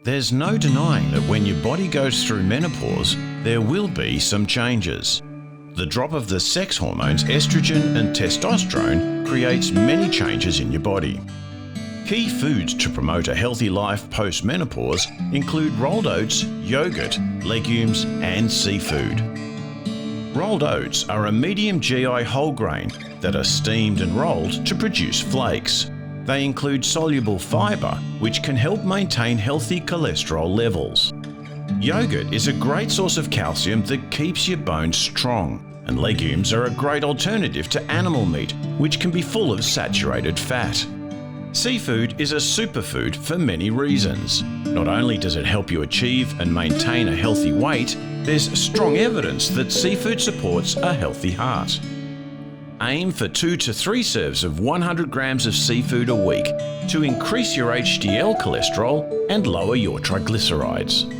There's no denying that when your body goes through menopause, there will be some changes. The drop of the sex hormones estrogen and testosterone creates many changes in your body. Key foods to promote a healthy life post-menopause include rolled oats, yogurt, legumes and seafood. Rolled oats are a medium GI whole grain that are steamed and rolled to produce flakes. They include soluble fibre, which can help maintain healthy cholesterol levels. Yogurt is a great source of calcium that keeps your bones strong, and legumes are a great alternative to animal meat, which can be full of saturated fat. Seafood is a superfood for many reasons. Not only does it help you achieve and maintain a healthy weight, there's strong evidence that seafood supports a healthy heart. Aim for 2 to 3 serves of 100 grams of seafood a week to increase your HDL cholesterol and lower your triglycerides.